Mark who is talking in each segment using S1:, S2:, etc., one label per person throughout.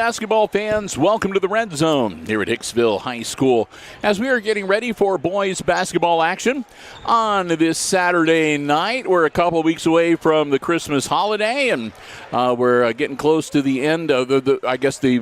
S1: basketball fans, welcome to the Red Zone here at Hicksville High School as we are getting ready for boys basketball action on this Saturday night. We're a couple of weeks away from the Christmas holiday, and we're getting close to the end of the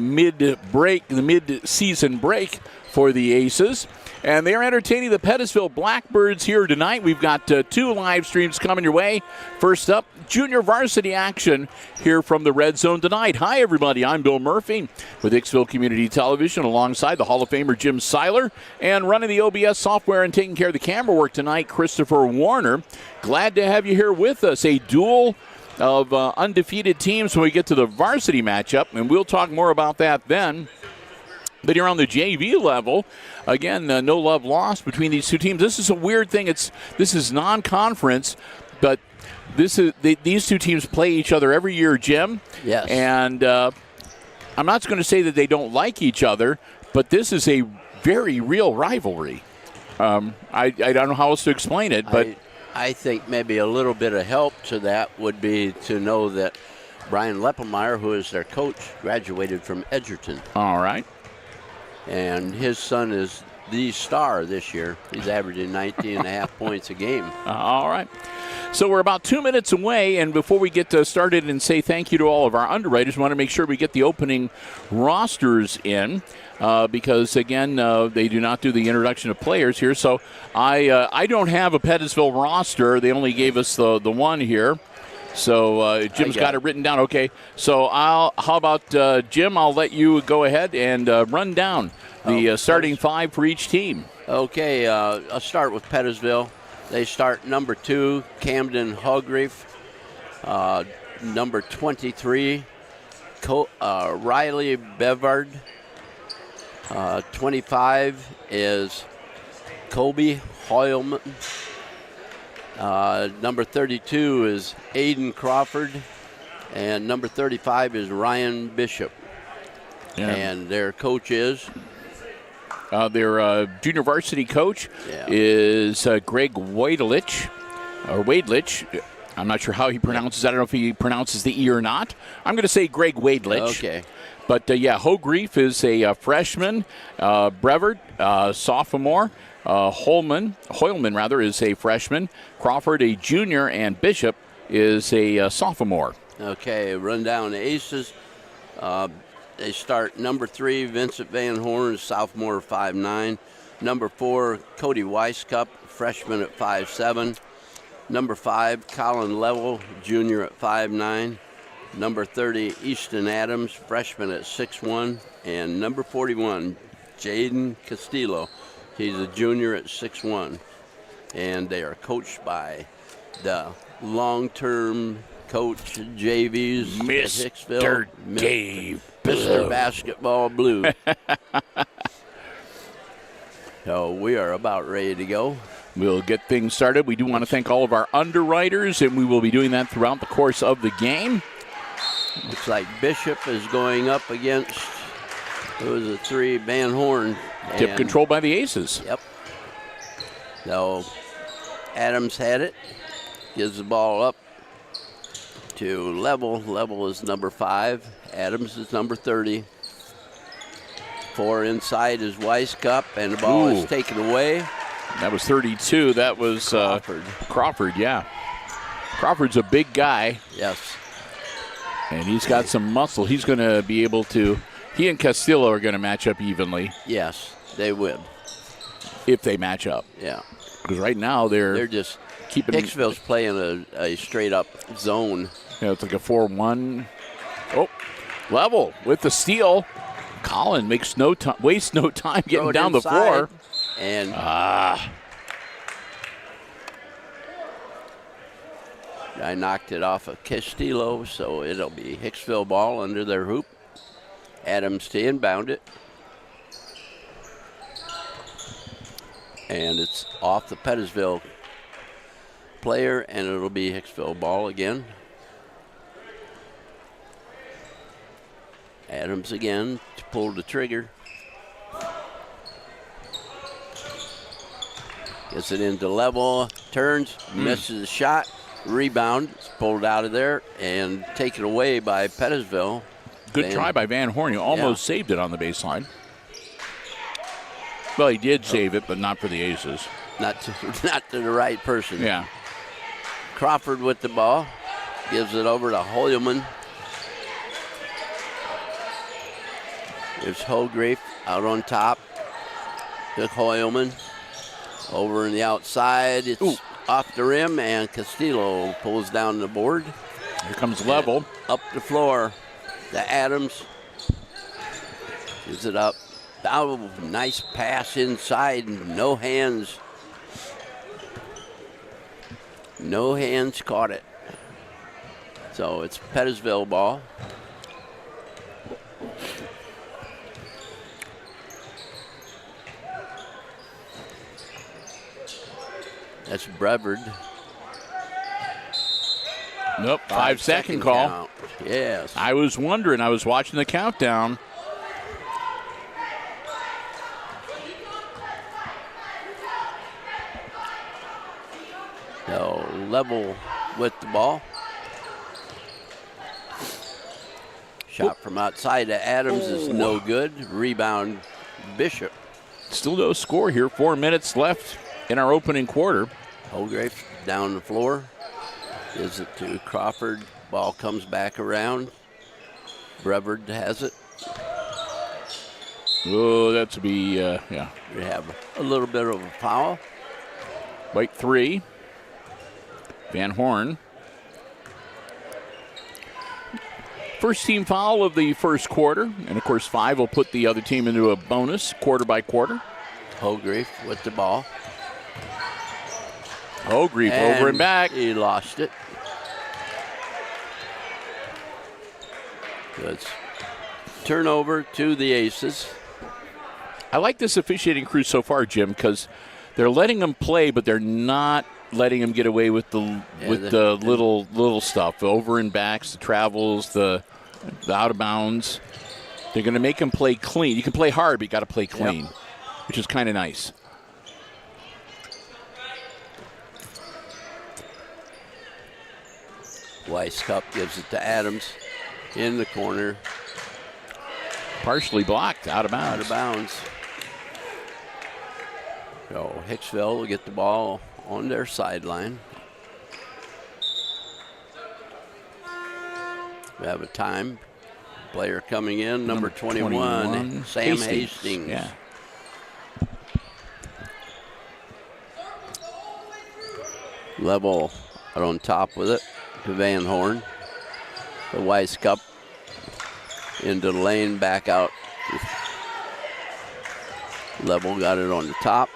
S1: mid-season break for the Aces. And they're entertaining the Pettisville Blackbirds here tonight. We've got two live streams coming your way. First up, junior varsity action here from the Red Zone tonight. Hi, everybody. I'm Bill Murphy with Hicksville Community Television alongside the Hall of Famer Jim Seiler. And running the OBS software and taking care of the camera work tonight, Christopher Warner. Glad to have you here with us. A duel of undefeated teams when we get to the varsity matchup, and we'll talk more about that then. But here on the JV level, again, no love lost between these two teams. This is a weird thing. This is non-conference, but these two teams play each other every year, Jim.
S2: Yes.
S1: And I'm not going to say that they don't like each other, but this is a very real rivalry. I don't know how else to explain it, but
S2: I think maybe a little bit of help to that would be to know that Brian Leppemeyer, who is their coach, graduated from Edgerton.
S1: All right.
S2: And his son is the star this year. He's averaging 19.5 points a game.
S1: All right. So we're about 2 minutes away, and before we get started and say thank you to all of our underwriters, we want to make sure we get the opening rosters in because, again, they do not do the introduction of players here. So I don't have a Pettisville roster. They only gave us the one here. So Jim's got it written down. Okay. So how about Jim? I'll let you go ahead and run down the starting five for each team.
S2: Okay. I'll start with Pettisville. They start number 2, Camden Hogreif. Number 23, Riley Bevard. 25 is Kobe Hoyleman. Number 32 is Aiden Crawford, and number 35 is Ryan Bishop. Yeah. And their coach is?
S1: Their junior varsity coach is Greg Wadelich. I'm not sure how he pronounces that. I don't know if he pronounces the E or not. I'm going to say Greg Wadelich.
S2: Okay.
S1: But, Hogreif is a freshman. Brevard, sophomore. Hoyleman is a freshman. Crawford, a junior, and Bishop is a sophomore.
S2: Okay, run down the Aces. They start number 3, Vincent Van Horn, sophomore, 5'9". Number 4, Cody Weiskup, freshman at 5'7". Number 5, Colin Level, junior at 5'9". Number 30, Easton Adams, freshman at 6'1". And number 41, Jaden Castillo. He's a junior at 6'1", and they are coached by the long-term coach JVs
S1: Mr.
S2: Hicksville,
S1: Dave
S2: Mr. Basketball Blue. So we are about ready to go.
S1: We'll get things started. We do want to thank all of our underwriters, and we will be doing that throughout the course of the game.
S2: Looks like Bishop is going up against, who was a 3, Van Horn.
S1: Tip controlled by the Aces.
S2: Yep. So Adams had it. Gives the ball up to Level. Level is number 5. Adams is number 30. 4 inside is Weiskup, and the ball is taken away.
S1: That was 32. That was Crawford, yeah. Crawford's a big guy.
S2: Yes.
S1: And he's got some muscle. He's going to be able to. He and Castillo are going to match up evenly.
S2: Yes, they would.
S1: If they match up.
S2: Yeah.
S1: Because right now they're
S2: just
S1: keeping.
S2: Hicksville's playing a straight-up zone.
S1: Yeah, it's like a 4-1. Oh, Level with the steal. Colin wastes no time getting down the floor.
S2: And I knocked it off of Castillo, so it'll be Hicksville ball under their hoop. Adams to inbound it. And it's off the Pettisville player, and it'll be Hicksville ball again. Adams again to pull the trigger. Gets it into Level, turns, misses the shot, rebound, it's pulled out of there and taken away by Pettisville.
S1: Good try by Van Horn. He almost saved it on the baseline. Well, he did save it, but not for the Aces.
S2: Not to the right person.
S1: Yeah.
S2: Crawford with the ball. Gives it over to Hoyleman. There's Holgrave out on top. To Hoyleman. Over in the outside. It's off the rim, and Castillo pulls down the board.
S1: Here comes Level.
S2: Up the floor. To Adams. Gives it up. Oh, nice pass inside. No hands. No hands caught it. So it's Pettisville ball. That's Brevard.
S1: Nope, 5-second call.
S2: Count. Yes.
S1: I was wondering. I was watching the countdown.
S2: So Level with the ball. Shot from outside to Adams is no good. Rebound, Bishop.
S1: Still no score here. 4 minutes left in our opening quarter.
S2: Holgrave down the floor. Gives it to Crawford. Ball comes back around. Brevard has it.
S1: Oh, that's to be, yeah.
S2: We have a little bit of a foul.
S1: White 3. Van Horn. First team foul of the first quarter. And, of course, 5 will put the other team into a bonus quarter by quarter.
S2: Holgrave with the ball.
S1: Holgrave over and back.
S2: He lost it. Good. Turnover to the Aces.
S1: I like this officiating crew so far, Jim, because they're letting them play, but they're not letting them get away with the little stuff, the over and backs, the travels, the out of bounds. They're going to make them play clean. You can play hard, but you got to play clean, which is kind of nice.
S2: Weiss Cup gives it to Adams in the corner.
S1: Partially blocked, out of bounds.
S2: Out of bounds. So Hicksville will get the ball on their sideline. We have a time. Player coming in, number 21, Sam Hastings.
S1: Yeah.
S2: Level out on top with it to Van Horn. The Weiss Cup into the lane, back out. Level got it on the top.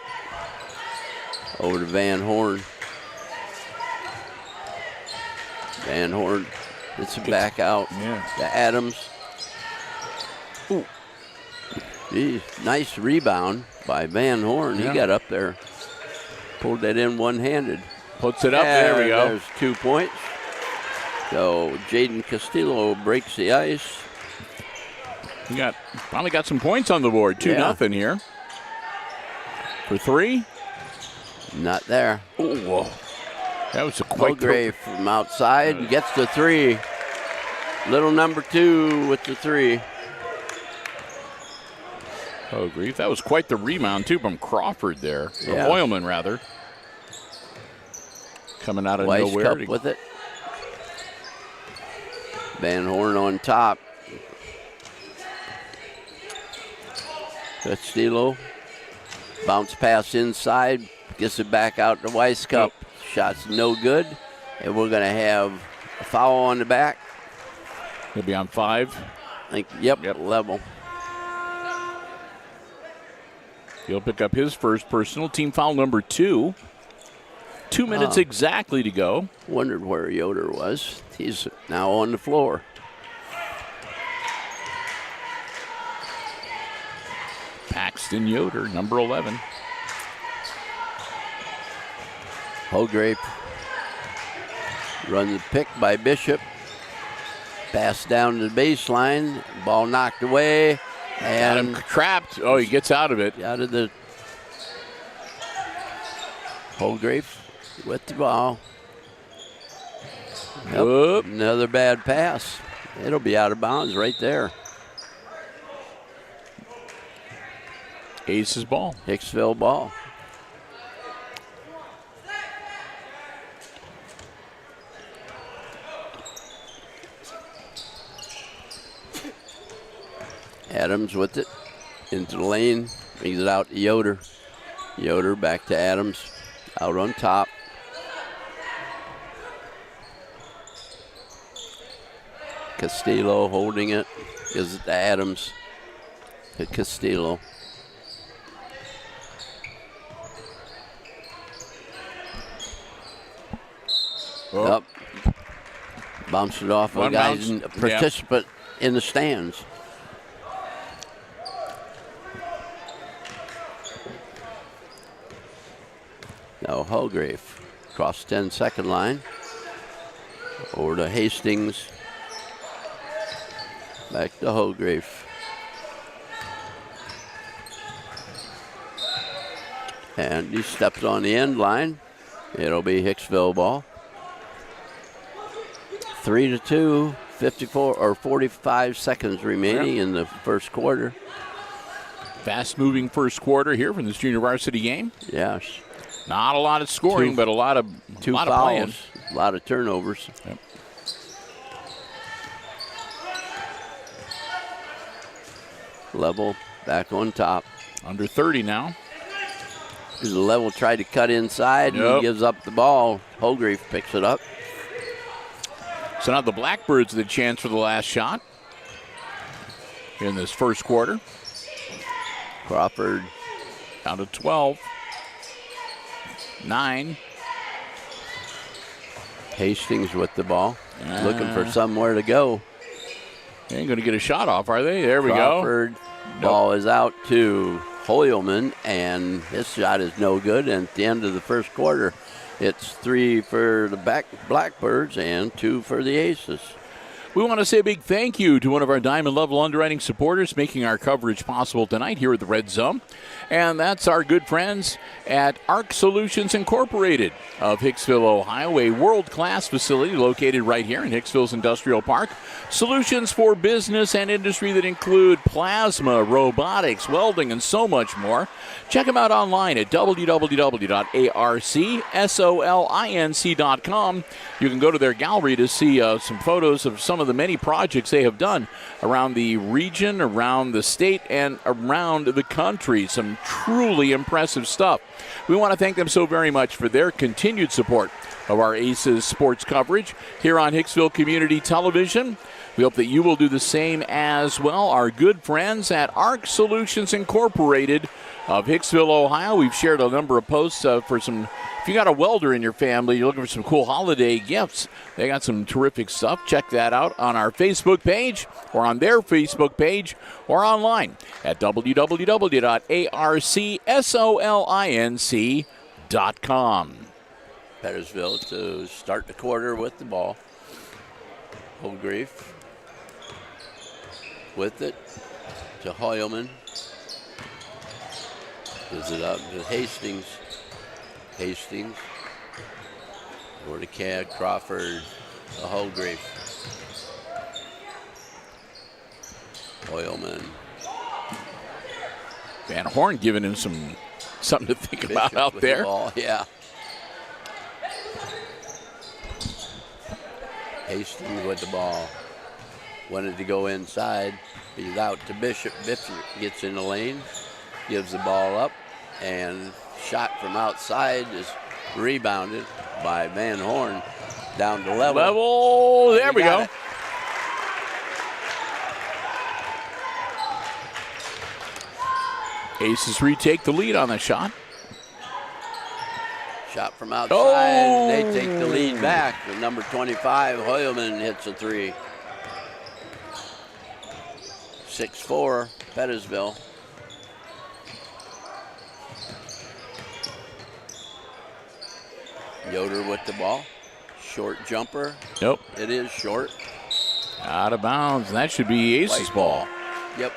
S2: Over to Van Horn. Van Horn gets it back out to Adams. Ooh. Nice rebound by Van Horn. He got up there, pulled that in one-handed.
S1: Puts it up. There we go.
S2: There's 2 points. So Jaden Castillo breaks the ice.
S1: He finally got some points on the board. 2-0 here. For 3.
S2: Not there.
S1: Oh, whoa. That was a quick
S2: Holgrave from outside gets the 3. Little number 2 with the 3.
S1: Holgrave. That was quite the rebound, too, from Crawford there. Or Hoyleman, rather. Coming out of
S2: Weiss
S1: nowhere.
S2: Cup with it. Van Horn on top. Castillo. Bounce pass inside. Gets it back out to Weiss Cup. Shot's no good. And we're going to have a foul on the back.
S1: He'll be on 5.
S2: I think, yep. Level.
S1: He'll pick up his first personal. Team foul number 2. 2 minutes exactly to go.
S2: Wondered where Yoder was. He's now on the floor.
S1: Paxton Yoder, number 11.
S2: Holgrave runs the pick by Bishop. Pass down to the baseline. Ball knocked away. And
S1: got him trapped. Oh, he gets out of it.
S2: Out of the Holgrave with the ball. Yep. Another bad pass. It'll be out of bounds right there.
S1: Aces ball.
S2: Hicksville ball. Adams with it into the lane, brings it out to Yoder. Yoder back to Adams, out on top. Castillo holding it, gives it to Adams, to Castillo.
S1: Oh.
S2: Up, bounced it off a guy, a participant in the stands. Now Holgrave across 10-second line. Over to Hastings. Back to Holgrave. And he steps on the end line. It'll be Hicksville ball. 3-2, 54 or 45 seconds remaining in the first quarter.
S1: Fast-moving first quarter here from this junior varsity game.
S2: Yes.
S1: Not a lot of scoring, but a lot of
S2: fouls,
S1: playing.
S2: A lot of turnovers.
S1: Yep.
S2: Level back on top.
S1: Under 30 now.
S2: Level tried to cut inside and he gives up the ball. Holgrave picks it up.
S1: So now the Blackbirds the chance for the last shot in this first quarter.
S2: Crawford
S1: down to 12. 9.
S2: Hastings with the ball. Looking for somewhere to go.
S1: They ain't going to get a shot off, are they? There we
S2: Crawford,
S1: go.
S2: Ball is out to Hoyleman, and his shot is no good. And at the end of the first quarter, it's 3 for the Blackbirds and 2 for the Aces.
S1: We want to say a big thank you to one of our Diamond Level Underwriting supporters making our coverage possible tonight here at the Red Zone. And that's our good friends at ARC Solutions Incorporated of Hicksville, Ohio, a world-class facility located right here in Hicksville's Industrial Park. Solutions for business and industry that include plasma, robotics, welding, and so much more. Check them out online at www.arcsolinc.com. You can go to their gallery to see some photos of some of the many projects they have done around the region, around the state, and around the country. Some truly impressive stuff. We want to thank them so very much for their continued support of our Aces sports coverage here on Hicksville Community Television. We hope that you will do the same as well. Our good friends at ARC Solutions Incorporated of Hicksville, Ohio. We've shared a number of posts for some. If you got a welder in your family, you're looking for some cool holiday gifts, they got some terrific stuff. Check that out on our Facebook page or on their Facebook page or online at www.arcsolinc.com.
S2: Pettisville to start the quarter with the ball. Holgrave with it to Hoyleman. Gives it up to Hastings. Hastings. Over to Cad Crawford. To Holgrave. Hoyleman.
S1: Van Horn giving him something to think about out there.
S2: The ball, yeah. Hastings with the ball. Wanted to go inside. He's out to Bishop. Bishop gets in the lane. Gives the ball up. And shot from outside is rebounded by Van Horn down to level.
S1: There we go. Aces retake the lead on the shot.
S2: Shot from outside. They take the lead back. The number 25, Hoyleman, hits a 3. 6-4, Pettisville. Yoder with the ball. Short jumper.
S1: Nope.
S2: It is short.
S1: Out of bounds. That should be Ace's ball.
S2: Yep.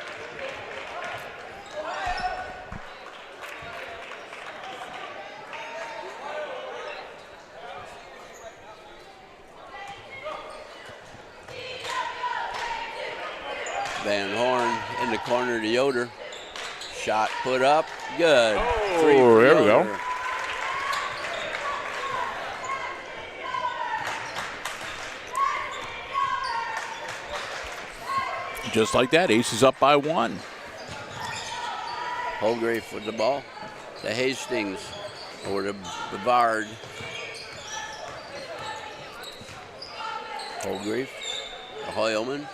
S2: Van Horn in the corner to Yoder. Shot put up. Good.
S1: Oh,
S2: Three for
S1: there we
S2: Yoder.
S1: go. Just like that, Aces up by 1.
S2: Holgrave with the ball to Hastings or to Bavard. Holgrave to Hoyleman.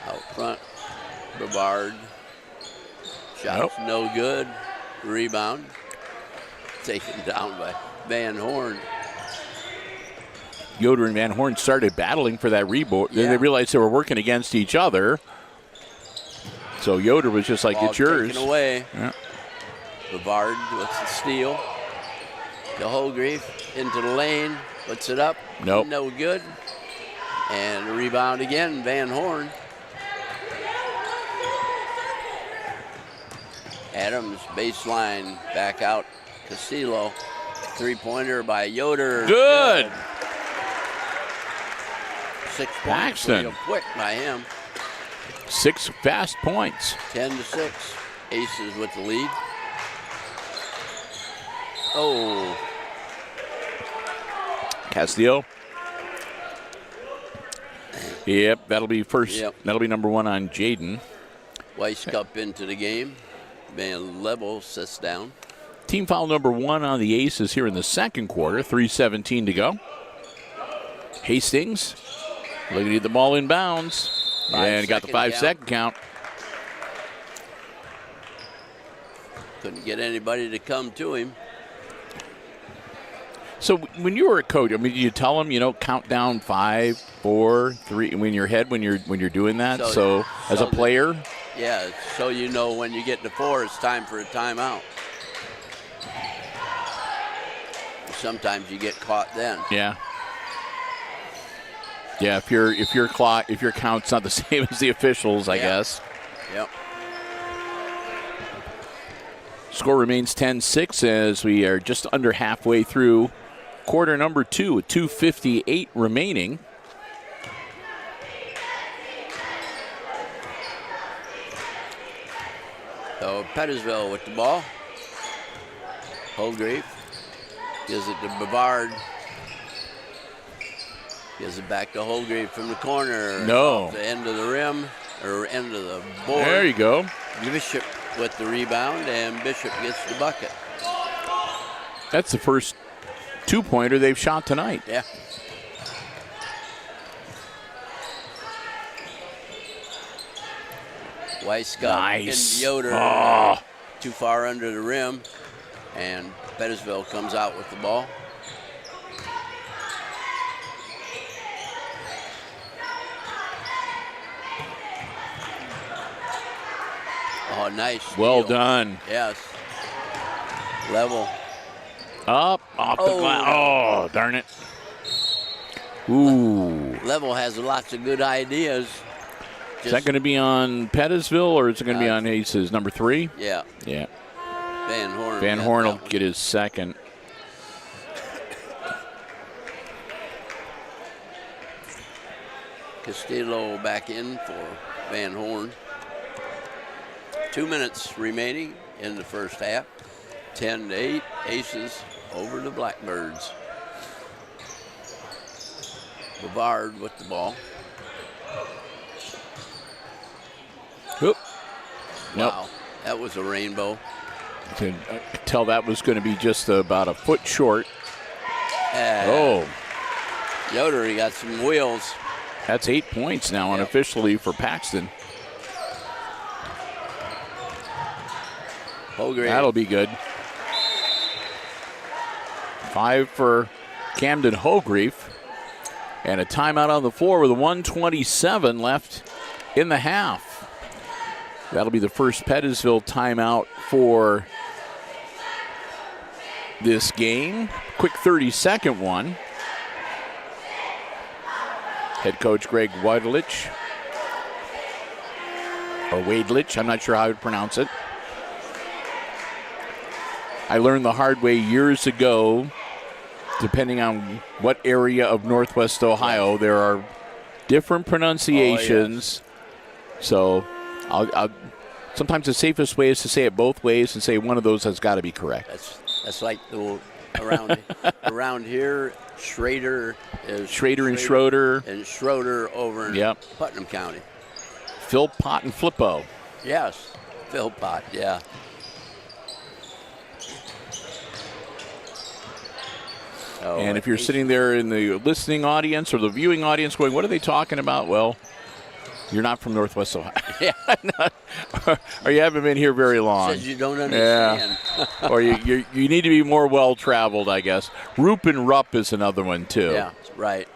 S2: Out front, Bavard. Shot's no good. Rebound. Taken down by Van Horn.
S1: Yoder and Van Horn started battling for that rebound. Then they realized they were working against each other. So Yoder was just like,
S2: Ball
S1: it's yours.
S2: taken away.
S1: Yeah.
S2: Bavard with the steal. To Holgrave into the lane. Puts it up.
S1: Nope.
S2: No good. And a rebound again, Van Horn. Adams baseline back out. Castillo. 3-pointer by Yoder.
S1: Good.
S2: 6 points.
S1: Paxton.
S2: Real quick by him.
S1: 6 fast points.
S2: 10-6. Aces with the lead. Oh.
S1: Castillo. Yep, that'll be first.
S2: Yep.
S1: That'll be number 1 on Jaden.
S2: Weiss Cup into the game. Van Level sits down.
S1: Team foul number 1 on the Aces here in the second quarter. 3:17 to go. Hastings looking to get the ball in bounds. And got the 5-second count.
S2: Couldn't get anybody to come to him.
S1: So when you were a coach, I mean, you tell them, count down 5, 4, 3 in your head when you're doing that. So as a player,
S2: yeah, so you know when you get to 4, it's time for a timeout. Sometimes you get caught then.
S1: Yeah. Yeah, if your count's not the same as the officials, I guess.
S2: Yep.
S1: Score remains 10-6 as we are just under halfway through quarter number 2 with 2:58 remaining.
S2: So Pettisville with the ball. Holgrave gives it to Bavard. Gives it back to Holgrave from the corner.
S1: No.
S2: Off the end of the rim, or end of the board.
S1: There you go.
S2: Bishop with the rebound, and Bishop gets the bucket.
S1: That's the first 2-pointer they've shot tonight.
S2: Yeah. Weiss got
S1: Nice.
S2: in Yoder.
S1: Oh.
S2: Too far under the rim, and Pettisville comes out with the ball. Oh, nice steal.
S1: Well done.
S2: Yes. Level.
S1: Up, off the glass. Oh, darn it. Ooh.
S2: Level has lots of good ideas.
S1: Is that going to be on Pettisville or is it going to be on Aces number 3?
S2: Yeah.
S1: Yeah.
S2: Van Horn.
S1: Van Horn will get his second.
S2: Castillo back in for Van Horn. 2 minutes remaining in the first half. 10-8, Aces over the Blackbirds. Bavard with the ball.
S1: Oop.
S2: Wow, that was a rainbow.
S1: I could tell that was going to be just about a foot short. Oh.
S2: Yoder, he got some wheels.
S1: That's 8 points now unofficially for Paxton.
S2: Holgrave.
S1: That'll be good. 5 for Camden Holgrave. And a timeout on the floor with a 1:27 left in the half. That'll be the first Pettisville timeout for this game. Quick 30-second one. Head coach Greg Wadelich. Or Wadelich, I'm not sure how I would pronounce it. I learned the hard way years ago, depending on what area of Northwest Ohio, there are different pronunciations. So I'll sometimes the safest way is to say it both ways and say one of those has got to be correct.
S2: That's like the around here, Schrader is
S1: Schrader and Schroeder.
S2: And Schroeder over in Putnam County.
S1: Philpott and Flippo.
S2: Yes, Philpott, yeah. Oh,
S1: and if you're sitting there in the listening audience or the viewing audience going, what are they talking about? Well, you're not from Northwest Ohio.
S2: Yeah.
S1: Or you haven't been here very long.
S2: Says you don't understand.
S1: Yeah. Or you need to be more well-traveled, I guess. Roop and Rupp is another one, too.
S2: Yeah, right.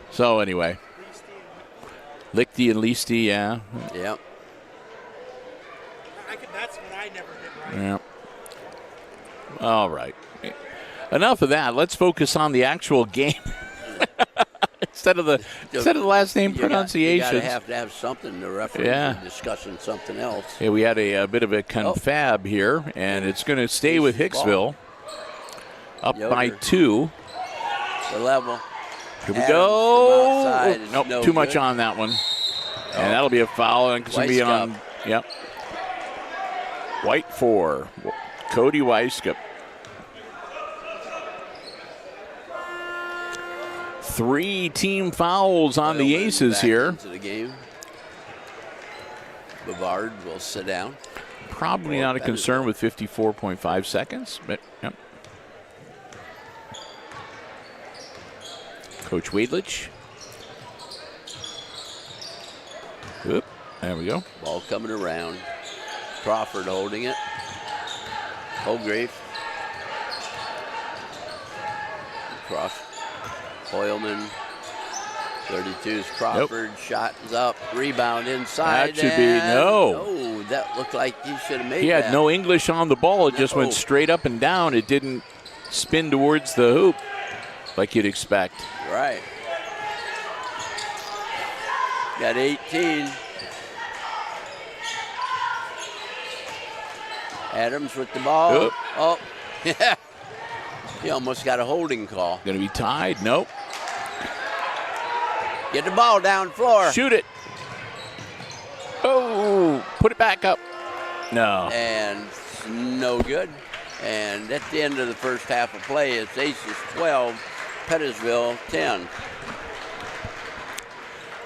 S1: So, anyway. Lichty and Leasty, yeah.
S2: Yep.
S3: That's what I never did right.
S1: Yeah. All right. Enough of that. Let's focus on the actual game. Instead of the last name pronunciations.
S2: You have to have something. The referee discussing something else.
S1: Yeah, we had a bit of a confab here, and it's going to stay with Hicksville. Up by 2.
S2: The level.
S1: Here we go. Nope, too much on that one. And that'll be a foul. And it's going to be on. Yep. White 4. Cody Weiskup. 3 team fouls on the Aces here.
S2: Into the game. Bavard will sit down.
S1: Probably not a concern with 54.5 seconds, but yep. Coach Wadlich. Oop, there we go.
S2: Ball coming around. Crawford holding it. Holgrave. Crawford. Hoyleman. 32's Crawford. Nope. Shot is up. Rebound inside.
S1: That should be no.
S2: Oh, that looked like he should have made
S1: He
S2: that.
S1: had no English on the ball. It just went straight up and down. It didn't spin towards the hoop like you'd expect.
S2: Right. Got 18. Adams with the ball.
S1: Oop.
S2: Oh, yeah. He almost got a holding call.
S1: Going to be tied. Nope.
S2: Get the ball down floor.
S1: Shoot it. Oh, put it back up. No.
S2: And no good. And at the end of the first half of play, it's Aces 12, Pettisville 10.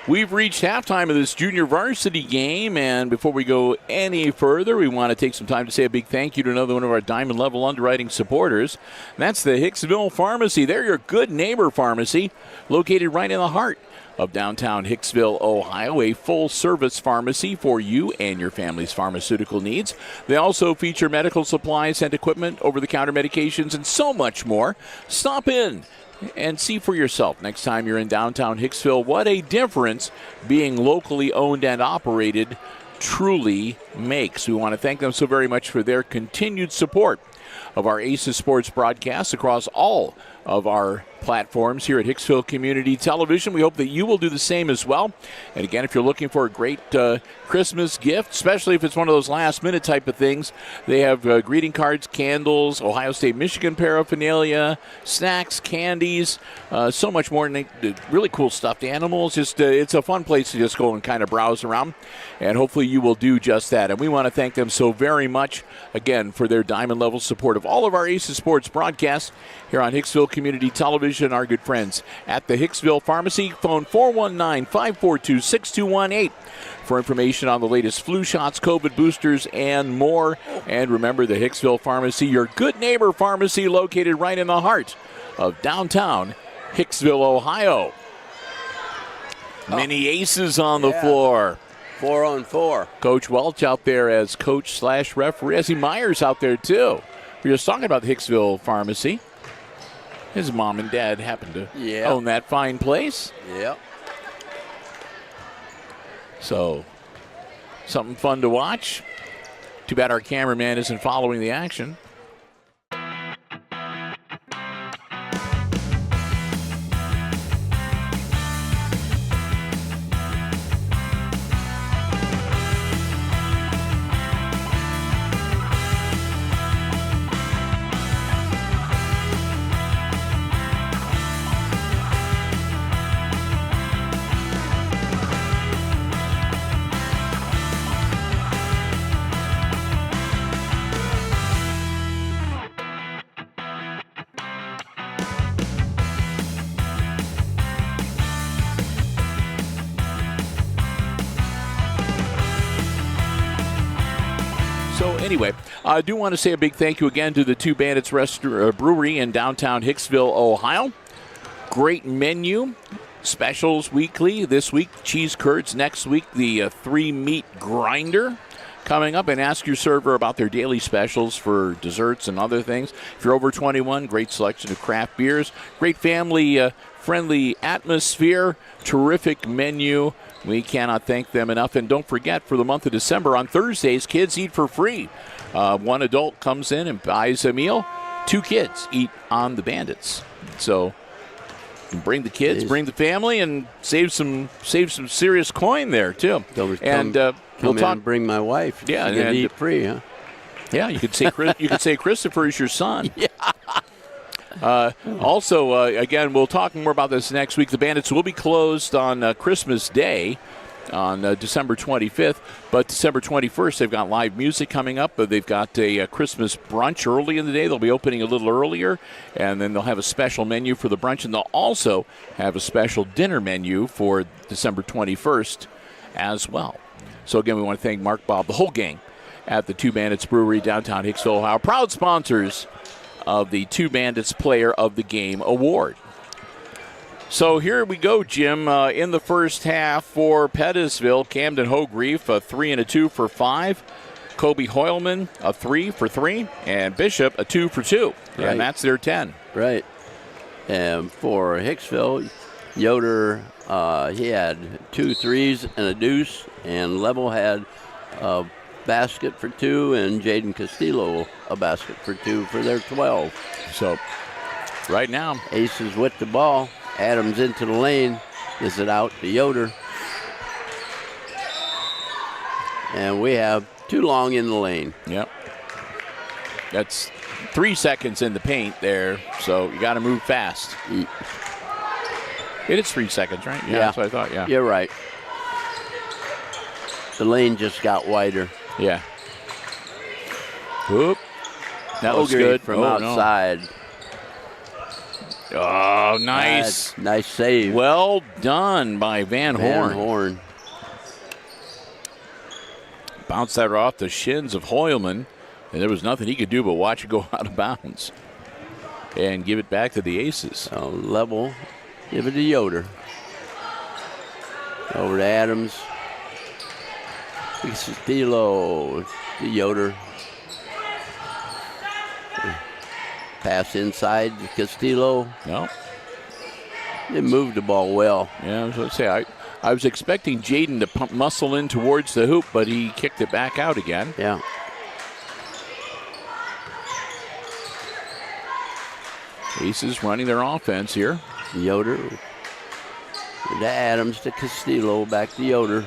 S1: We've reached halftime of this junior varsity game, and before we go any further, we want to take some time to say a big thank you to another one of our Diamond Level underwriting supporters. And that's the Hicksville Pharmacy. They're your good neighbor pharmacy, located right in the heart of downtown Hicksville, Ohio, a full-service pharmacy for you and your family's pharmaceutical needs. They also feature medical supplies and equipment, over-the-counter medications, and so much more. Stop in and see for yourself next time you're in downtown Hicksville what a difference being locally owned and operated truly makes. We want to thank them so very much for their continued support of our Aces Sports broadcasts across all of our platforms here at Hicksville Community Television. We hope that you will do the same as well. And again, if you're looking for a great Christmas gift, especially if it's one of those last-minute type of things, they have greeting cards, candles, Ohio State, Michigan paraphernalia, snacks, candies, so much more. And really cool stuffed animals. Just it's a fun place to just go and kind of browse around. And hopefully you will do just that. And we want to thank them so very much, again, for their diamond level support of all of our Aces Sports broadcasts here on Hicksville Community Television. Our good friends at the Hicksville Pharmacy. Phone 419-542-6218 for information on the latest flu shots, COVID boosters, and more. And remember, the Hicksville Pharmacy, your good neighbor pharmacy, located right in the heart of downtown Hicksville, Ohio. Many Aces on the floor.
S2: 4-on-4.
S1: Coach Welch out there as coach/referee. Ezzy Myers out there, too. We were just talking about the Hicksville Pharmacy. His mom and dad happen to own that fine place.
S2: Yep.
S1: So, something fun to watch. Too bad our cameraman isn't following the action. So anyway, I do want to say a big thank you again to the Two Bandits Brewery in downtown Hicksville, Ohio. Great menu, specials weekly. This week, cheese curds. Next week, the 3-meat grinder coming up. And ask your server about their daily specials for desserts and other things. If you're over 21, great selection of craft beers. Great family-friendly atmosphere. Terrific menu. We cannot thank them enough. And don't forget, for the month of December, on Thursdays, kids eat for free. One adult comes in and buys a meal. 2 kids eat on the Bandits. So bring the kids, bring the family, and save some serious coin there, too.
S2: And we'll talk. And bring my wife.
S1: Yeah,
S2: and eat free, huh?
S1: Yeah, you could say Christopher is your son.
S2: Yeah.
S1: Also, again, we'll talk more about this next week. The Bandits will be closed on Christmas Day on December 25th, but December 21st, they've got live music coming up. They've got a Christmas brunch early in the day. They'll be opening a little earlier, and then they'll have a special menu for the brunch, and they'll also have a special dinner menu for December 21st as well. So, again, we want to thank Mark, Bob, the whole gang at the Two Bandits Brewery, downtown Hicksville, Ohio, proud sponsors of the Two Bandits Player of the Game Award. So here we go, Jim. In the first half for Pettisville, Camden Hogreef, a 3 and a 2 for 5. Kobe Hoylman, a 3 for 3. And Bishop, a 2 for 2. Right. And that's their 10.
S2: Right. And for Hicksville, Yoder, he had 2 threes and a deuce. And Level had a basket for 2, and Jaden Castillo a basket for 2 for their 12.
S1: So right now,
S2: Aces with the ball. Adams into the lane. Gets it out to Yoder. And we have too long in the lane.
S1: Yep. That's 3 seconds in the paint there, so you got to move fast. It is 3 seconds, right? Yeah, that's what I thought, yeah.
S2: You're right. The lane just got wider.
S1: Yeah. Whoop. That was good.
S2: From outside.
S1: No. Oh, nice.
S2: Nice save.
S1: Well done by Van Horn. Bounced that off the shins of Hoylman, and there was nothing he could do but watch it go out of bounds and give it back to the Aces.
S2: Level. Give it to Yoder. Over to Adams. Castillo to Yoder. Pass inside to Castillo.
S1: No.
S2: They moved the ball well.
S1: Yeah, I was going to say, I was expecting Jaden to muscle in towards the hoop, but he kicked it back out again.
S2: Yeah.
S1: Aces running their offense here.
S2: Yoder to Adams to Castillo, back to Yoder.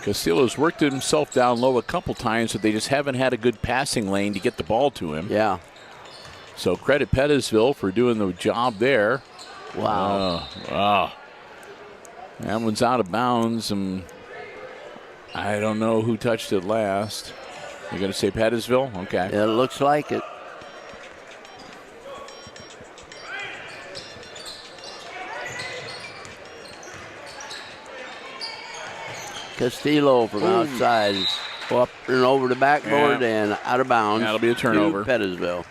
S1: Castillo's worked himself down low a couple times, but they just haven't had a good passing lane to get the ball to him.
S2: Yeah.
S1: So credit Pettisville for doing the job there.
S2: Wow.
S1: That one's out of bounds, and I don't know who touched it last. You're going to say Pettisville? Okay.
S2: It looks like it. Castillo from outside, up and over the backboard and out of bounds.
S1: That'll be a turnover.
S2: Pettisville.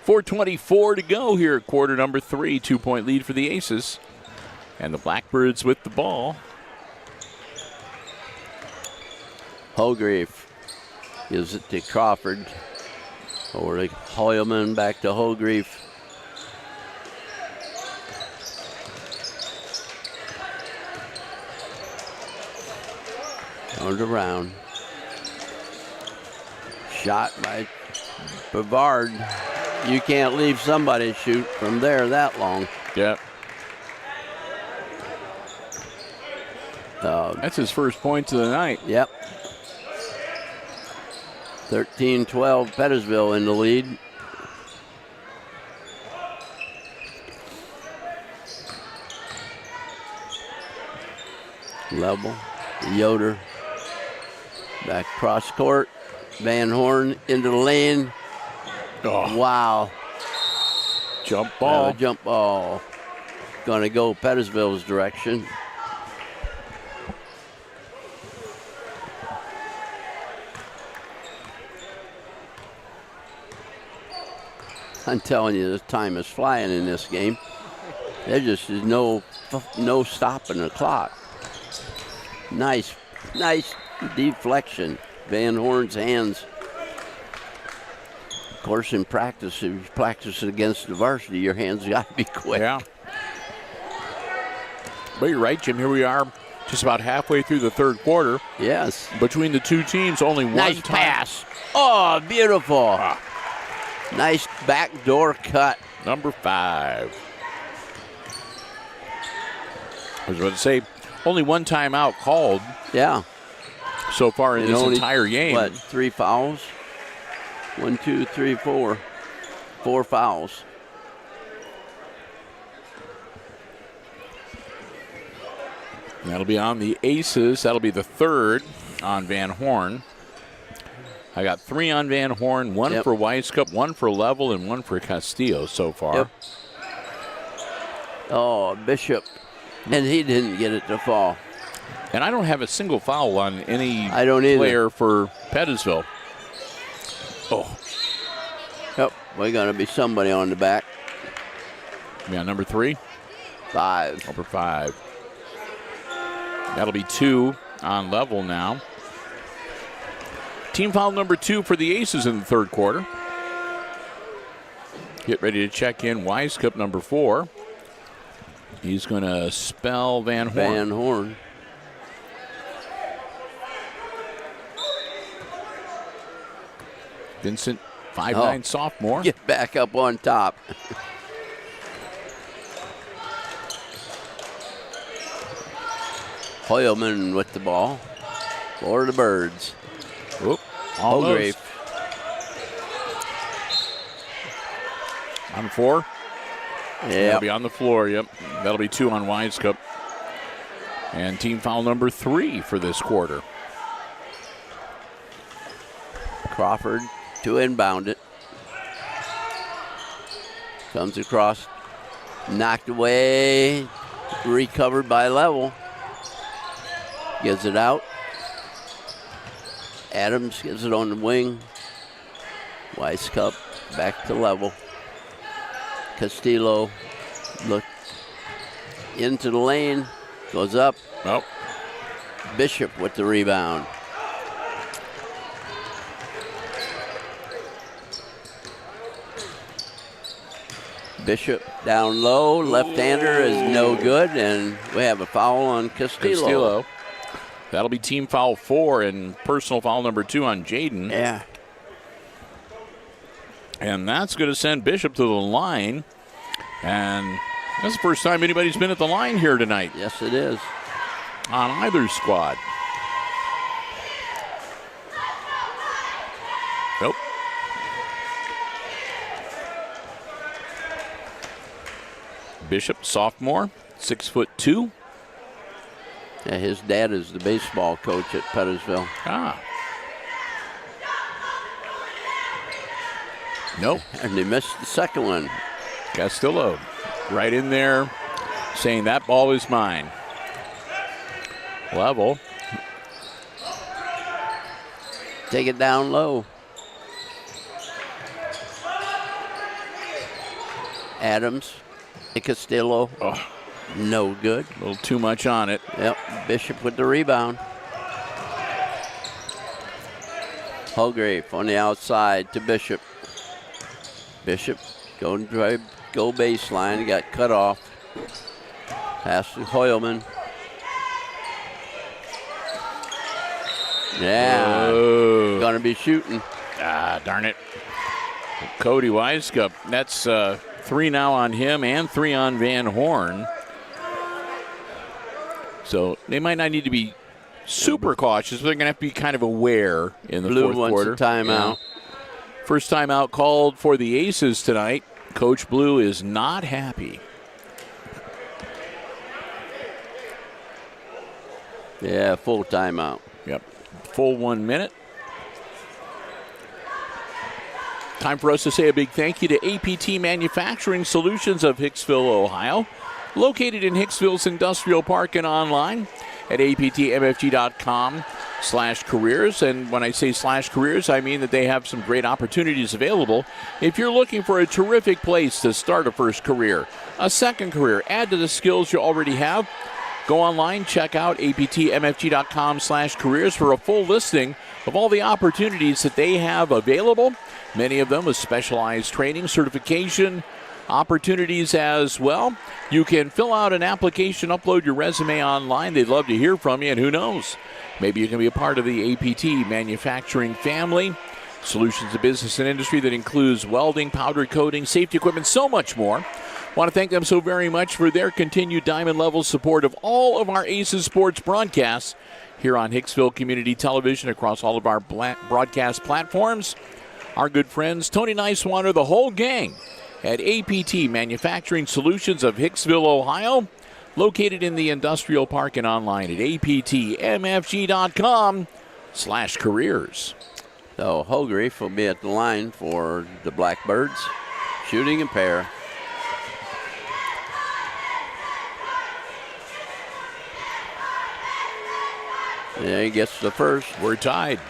S1: 4:24 to go here, quarter number 3. 2-point lead for the Aces. And the Blackbirds with the ball.
S2: Hogreef gives it to Crawford. Over to Hoylman, back to Hogreef. Turned around. Shot by Bavard. You can't leave somebody shoot from there that long.
S1: Yep. That's his first points of the night.
S2: Yep. 13-12, Pettisville in the lead. Level, Yoder. Back cross court. Van Horn into the lane.
S1: Oh.
S2: Wow.
S1: Jump ball.
S2: Jump ball. Going to go Pettisville's direction. I'm telling you, this time is flying in this game. There just is no stopping the clock. Nice deflection. Van Horn's hands. Of course, in practice, if you practice against the varsity, your hands got to be quick.
S1: Yeah. But you're right, Jim. Here we are, just about halfway through the third quarter.
S2: Yes.
S1: Between the two teams, only one
S2: Nice pass. Oh, beautiful. Nice backdoor cut.
S1: Number 5. I was about to say, only one timeout called.
S2: Yeah.
S1: So far in this
S2: only,
S1: entire game.
S2: What, 3 fouls? 1, 2, 3, 4. 4 fouls.
S1: That'll be on the Aces. That'll be the 3rd on Van Horn. I got 3 on Van Horn, 1 for Weisskopf, 1 for Level, and 1 for Castillo so far.
S2: Yep. Oh, Bishop. And he didn't get it to fall.
S1: And I don't have a single foul on any
S2: player
S1: for Pettisville. Oh.
S2: Yep, we're going to be somebody on the back.
S1: Yeah, number 3?
S2: 5.
S1: Number 5. That'll be 2 on Level now. Team foul number 2 for the Aces in the third quarter. Get ready to check in Weisskopf, number 4. He's going to spell Van Horn.
S2: Van Horn.
S1: Vincent, 5'9" sophomore.
S2: Get back up on top. Hoyleman with the ball for the Birds.
S1: Oop, almost. On 4.
S2: Yeah.
S1: That'll be on the floor, yep. That'll be 2 on Weisskopf. And team foul number 3 for this quarter.
S2: Crawford to inbound it. Comes across. Knocked away. Recovered by Level. Gives it out. Adams gets it on the wing. Weisskopf back to Level. Castillo look into the lane. Goes up.
S1: Oh.
S2: Bishop with the rebound. Bishop down low. Left-hander is no good, and we have a foul on Castillo.
S1: That'll be team foul 4 and personal foul number 2 on Jaden.
S2: Yeah.
S1: And that's going to send Bishop to the line. And that's the first time anybody's been at the line here tonight.
S2: Yes, it is.
S1: On either squad. Nope. Bishop, sophomore, 6'2".
S2: Yeah, his dad is the baseball coach at Pettisville.
S1: Ah. Nope.
S2: And they missed the second one.
S1: Castillo right in there saying that ball is mine. Level.
S2: Take it down low. Adams. Castillo.
S1: Oh.
S2: No good.
S1: A little too much on it.
S2: Yep. Bishop with the rebound. Holgrave on the outside to Bishop. Bishop go baseline. He got cut off. Pass to Hoyleman. Yeah.
S1: Whoa.
S2: Gonna be shooting.
S1: Ah, darn it. Cody Weisskopf. That's 3 now on him and 3 on Van Horn. So they might not need to be super cautious, but they're going to have to be kind of aware in the
S2: Blue
S1: fourth quarter.
S2: wants a timeout.
S1: Yeah. First timeout called for the Aces tonight. Coach Blue is not happy.
S2: Yeah, full timeout.
S1: Yep. Full 1 minute. Time for us to say a big thank you to APT Manufacturing Solutions of Hicksville, Ohio, located in Hicksville's Industrial Park and online at aptmfg.com/careers. And when I say /careers, I mean that they have some great opportunities available. If you're looking for a terrific place to start a first career, a second career, add to the skills you already have, go online, check out aptmfg.com/careers for a full listing of all the opportunities that they have available. Many of them with specialized training, certification, opportunities as well. You can fill out an application, upload your resume online. They'd love to hear from you, and who knows, maybe you can be a part of the APT manufacturing family. Solutions to business and industry that includes welding, powder coating, safety equipment, so much more. Want to thank them so very much for their continued diamond level support of all of our Aces Sports broadcasts here on Hicksville Community Television across all of our broadcast platforms. Our good friends Tony Nicewater, the whole gang at APT Manufacturing Solutions of Hicksville, Ohio, located in the Industrial Park and online at aptmfg.com/careers.
S2: So Hogreif will be at the line for the Blackbirds, shooting a pair. Yeah, he gets the first.
S1: We're tied.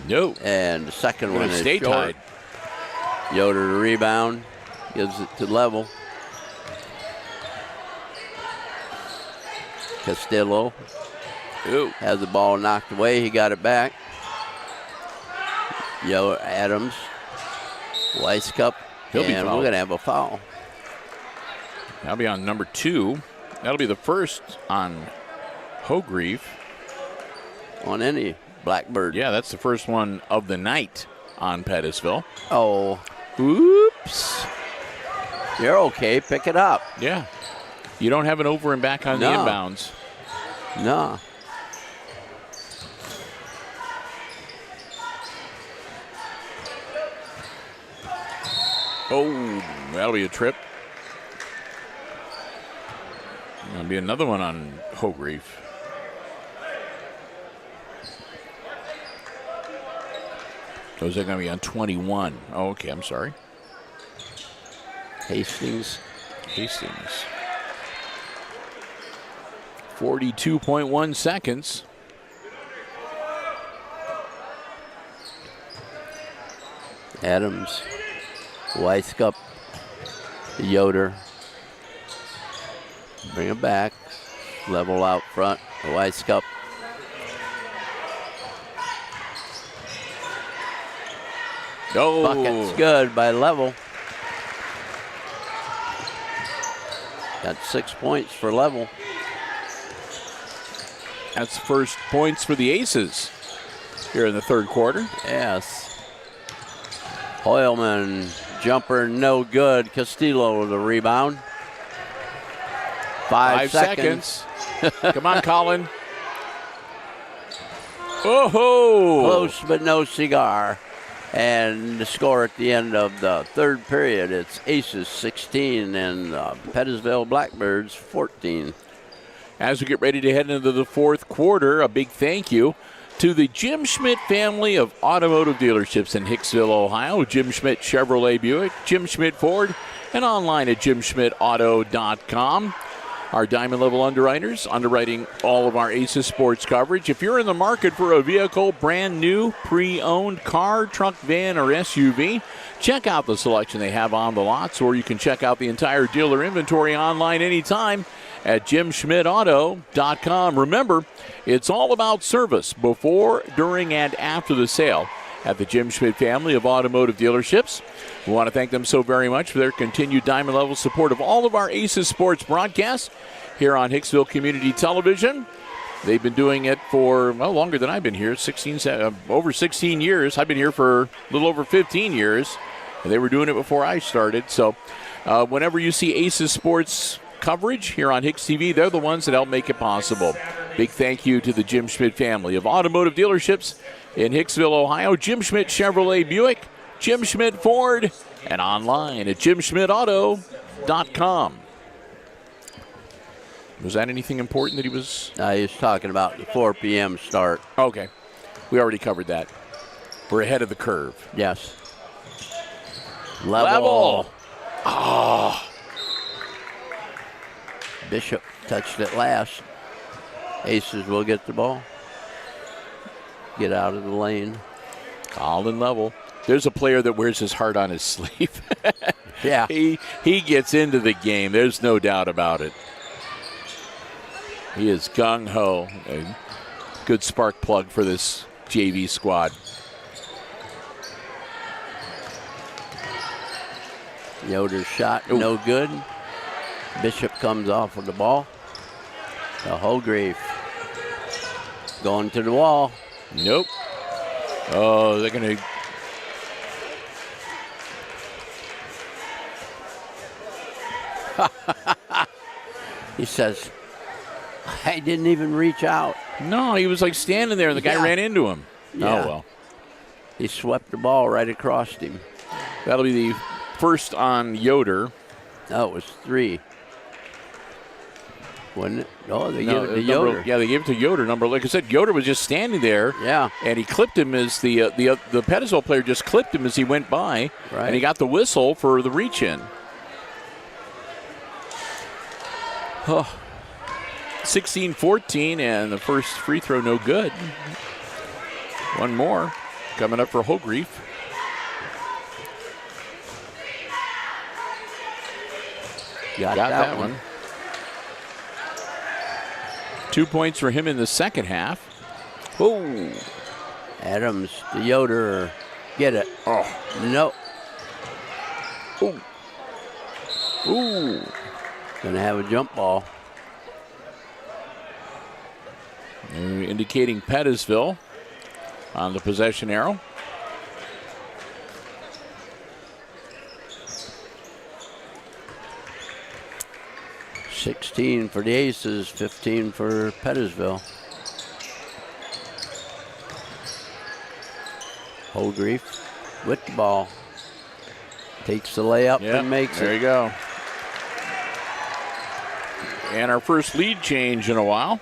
S1: No.
S2: And the second one is
S1: stay
S2: short.
S1: tied.
S2: Yoder to rebound, gives it to Level. Castillo has the ball knocked away. He got it back. Adams, Weisskopf, and we're going to have a foul.
S1: That'll be on number 2. That'll be the first on Hogreif.
S2: On any Blackbird.
S1: Yeah, that's the first one of the night on Pettisville.
S2: Oh.
S1: Oops.
S2: You're okay. Pick it up.
S1: Yeah. You don't have an over and back on the inbounds.
S2: No.
S1: Oh, that'll be a trip. That'll be another one on Hogreif. So is that going to be on 21? Oh, okay, I'm sorry.
S2: Hastings.
S1: 42.1 seconds.
S2: Adams, Weisskopf, Yoder. Bring it back. Level out front. Weisskopf.
S1: Oh.
S2: Bucket's good by Level. Got 6 points for Level.
S1: That's first points for the Aces here in the third quarter.
S2: Yes. Hoyleman, jumper no good. Castillo with the rebound. 5 seconds.
S1: Come on, Colin. Oh!
S2: Close but no cigar. And the score at the end of the third period, it's Aces 16 and Pettisville Blackbirds 14.
S1: As we get ready to head into the fourth quarter, a big thank you to the Jim Schmidt family of automotive dealerships in Hicksville, Ohio. Jim Schmidt Chevrolet Buick, Jim Schmidt Ford, and online at jimschmidtauto.com. Our diamond level underwriters, underwriting all of our Aces sports coverage. If you're in the market for a vehicle, brand new, pre-owned car, truck, van, or SUV, check out the selection they have on the lots, or you can check out the entire dealer inventory online anytime at jimschmidtauto.com. Remember, it's all about service before, during, and after the sale at the Jim Schmidt family of automotive dealerships. We want to thank them so very much for their continued diamond level support of all of our Aces sports broadcasts here on Hicksville Community Television. They've been doing it for, well, longer than I've been here, over 16 years. I've been here for a little over 15 years. And they were doing it before I started. So whenever you see Aces sports coverage here on HIX-TV, they're the ones that help make it possible. Big thank you to the Jim Schmidt family of automotive dealerships in Hicksville, Ohio. Jim Schmidt Chevrolet Buick, Jim Schmidt Ford, and online at jimschmidtauto.com. Was that anything important that he was?
S2: He was talking about the 4 p.m. start.
S1: Okay. We already covered that. We're ahead of the curve.
S2: Yes.
S1: Level. Oh.
S2: Bishop touched it last. Aces will get the ball. Get out of the lane.
S1: Colin Level. There's a player that wears his heart on his sleeve.
S2: Yeah.
S1: He gets into the game. There's no doubt about it. He is gung-ho. A good spark plug for this JV squad.
S2: Yoder's shot, no good. Bishop comes off with the ball. The Holgrave going to the wall.
S1: Nope. Oh, they're going to...
S2: He says, I didn't even reach out.
S1: No, he was like standing there and the guy ran into him.
S2: Yeah.
S1: Oh, well.
S2: He swept the ball right across him.
S1: That'll be the first on Yoder.
S2: No, it was 3. Wasn't it? Oh, they gave it to Yoder.
S1: Yeah, they gave it to Yoder. Like I said, Yoder was just standing there.
S2: Yeah.
S1: And he clipped him as the Pettisville player just clipped him as he went by.
S2: Right.
S1: And he got the whistle for the reach-in. 16-14, and the first free throw no good. One more coming up for Holgreave.
S2: Got that one.
S1: 2 points for him in the second half. Oh.
S2: Adams to Yoder. Get it.
S1: Oh.
S2: No.
S1: Ooh. Ooh.
S2: Gonna have a jump ball.
S1: Indicating Pettisville on the possession arrow.
S2: $16 for the Aces, 15 for Pettisville. Holgreave with the ball. Takes the layup and makes it.
S1: There you go. And our first lead change in a while.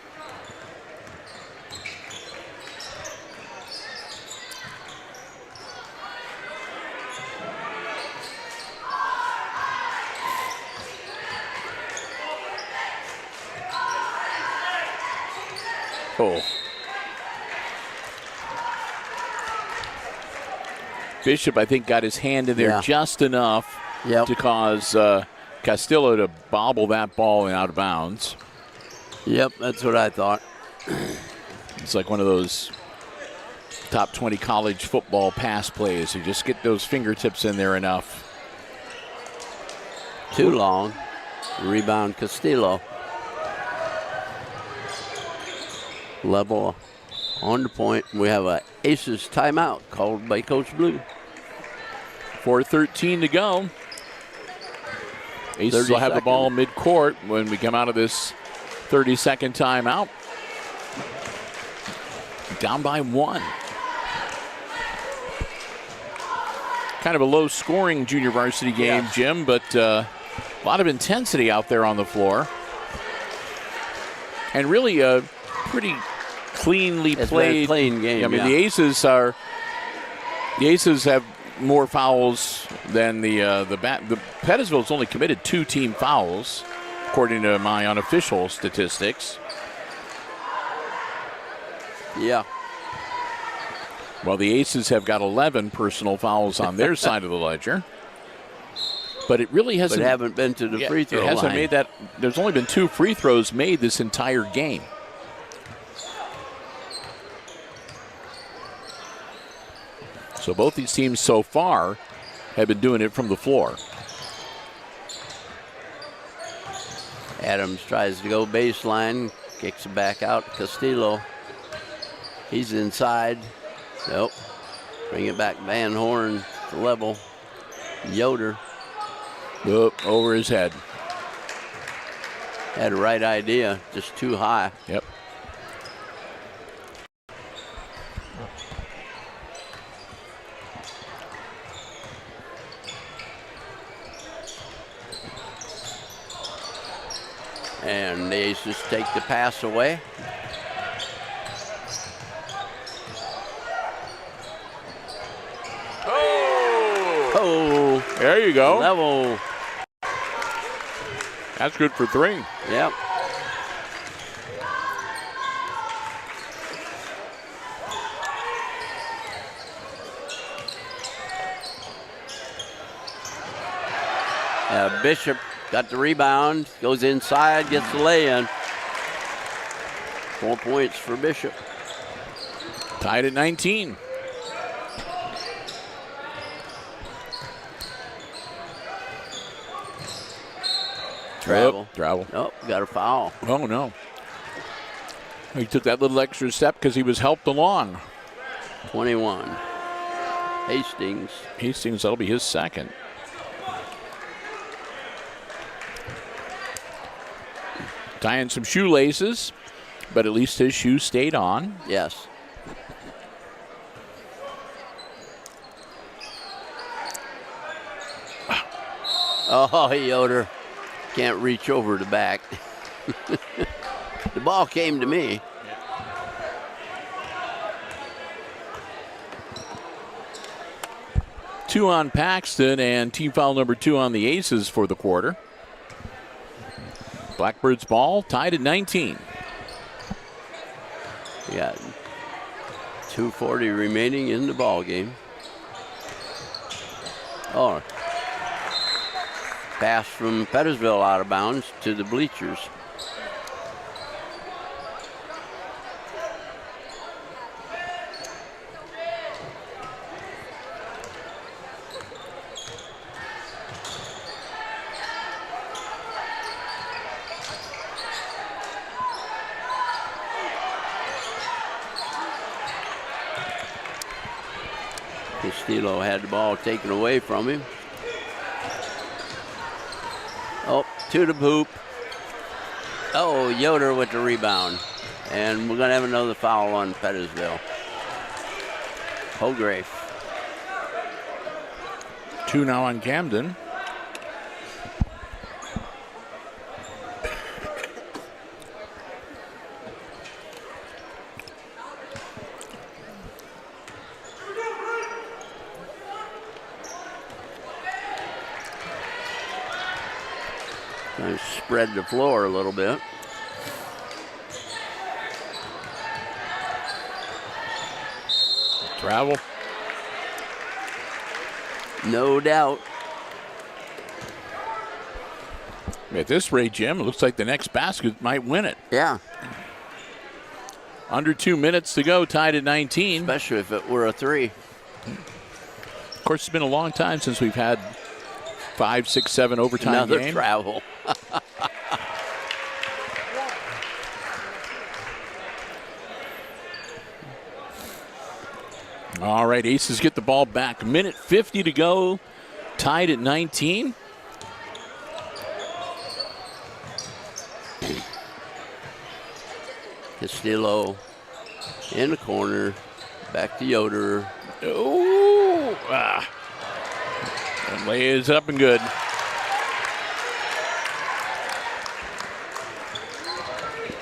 S1: Oh. Bishop, I think, got his hand in there just enough to cause Castillo to bobble that ball out of bounds.
S2: Yep, that's what I thought.
S1: It's like one of those top 20 college football pass plays. You just get those fingertips in there enough.
S2: Too long. Rebound Castillo. Level on the point. We have a Aces timeout called by Coach Blue.
S1: 4:13 to go. Aces will have the ball mid-court when we come out of this 30-second timeout. Down by 1. Kind of a low-scoring junior varsity game, Jim, but a lot of intensity out there on the floor. And really a pretty cleanly played.
S2: Clean game.
S1: I mean, the Aces have more fouls than the Pettisville's only committed 2 team fouls, according to my unofficial statistics.
S2: Yeah.
S1: Well, the Aces have got 11 personal fouls on their side of the ledger. But it really hasn't.
S2: But haven't been to the free throw line.
S1: It hasn't made that. There's only been 2 free throws made this entire game. So both these teams so far have been doing it from the floor.
S2: Adams tries to go baseline, kicks it back out. Castillo. He's inside. Nope. Bring it back. Van Horn to level. Yoder.
S1: Over his head.
S2: Had the right idea, just too high.
S1: Yep.
S2: And the Aces take the pass away. Oh,
S1: there you go.
S2: Level.
S1: That's good for 3.
S2: Yep. Bishop got the rebound, goes inside, gets the lay-in. 4 points for Bishop.
S1: Tied at 19.
S2: Travel.
S1: Travel.
S2: Oh, got a foul.
S1: Oh, no. He took that little extra step because he was helped along.
S2: 21. Hastings.
S1: Hastings, that'll be his second. Tying some shoelaces, but at least his shoes stayed on.
S2: Yes. Oh, Yoder can't reach over the back. The ball came to me.
S1: Two on Paxton and team foul number 2 on the Aces for the quarter. Blackbirds ball tied at 19.
S2: We got 2:40 remaining in the ball game. Oh, pass from Pettisville out of bounds to the bleachers. Castillo had the ball taken away from him. Oh, to the hoop. Oh, Yoder with the rebound. And we're going to have another foul on Pettisville. Holgrave.
S1: 2 now on Camden.
S2: Going to spread the floor a little bit.
S1: Travel.
S2: No doubt.
S1: At this rate, Jim, it looks like the next basket might win it.
S2: Yeah.
S1: Under 2 minutes to go, tied at 19.
S2: Especially if it were a 3.
S1: Of course, it's been a long time since we've had 5, 6, 7 overtime
S2: Another
S1: game.
S2: travel.
S1: All right, Aces get the ball back. Minute 50 to go, tied at 19.
S2: Castillo in the corner. Back to Yoder.
S1: Oh, and lays it up and good.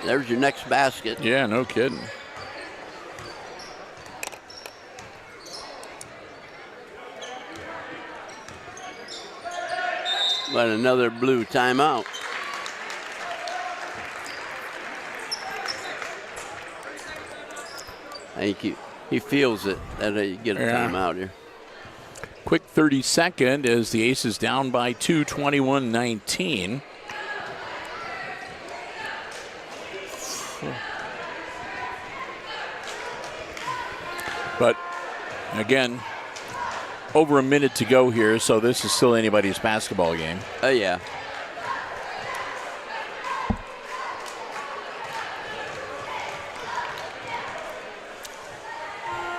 S2: There's your next basket.
S1: Yeah, no kidding.
S2: But another blue timeout. I think he feels it that they get a timeout here.
S1: Quick 30-second as the Aces down by 2, 21-19. But again, over a minute to go here, so this is still anybody's basketball game.
S2: Oh, yeah.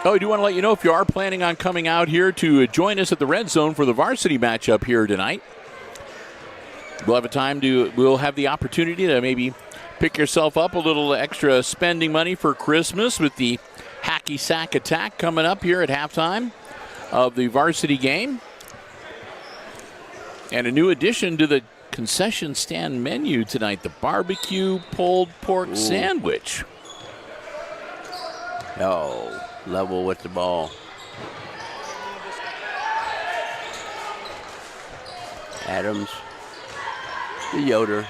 S1: Oh, I do want to let you know if you are planning on coming out here to join us at the Red Zone for the varsity matchup here tonight. We'll have the opportunity to maybe pick yourself up a little extra spending money for Christmas with the hacky sack attack coming up here at halftime of the varsity game. And a new addition to the concession stand menu tonight. The barbecue pulled pork sandwich.
S2: Oh, level with the ball. Adams. The Yoder.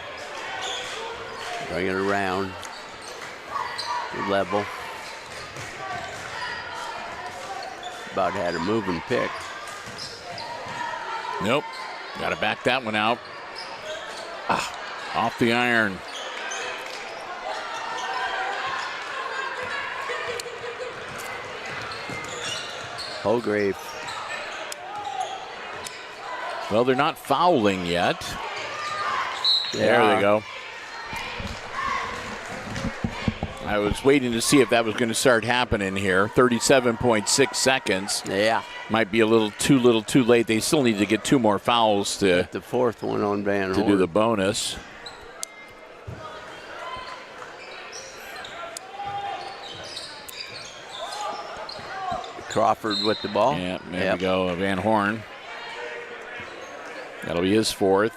S2: Bring it around. Good level. About had a moving pick.
S1: Nope. Got to back that one out. Off the iron.
S2: Holgrave.
S1: Well, they're not fouling yet. There they go. I was waiting to see if that was going to start happening here. 37.6 seconds.
S2: Yeah.
S1: Might be a little too late. They still need to get 2 more fouls to
S2: the fourth one on Van Horn.
S1: To do the bonus.
S2: Crawford with the ball.
S1: Yeah, there we go. Van Horn. That'll be his 4th.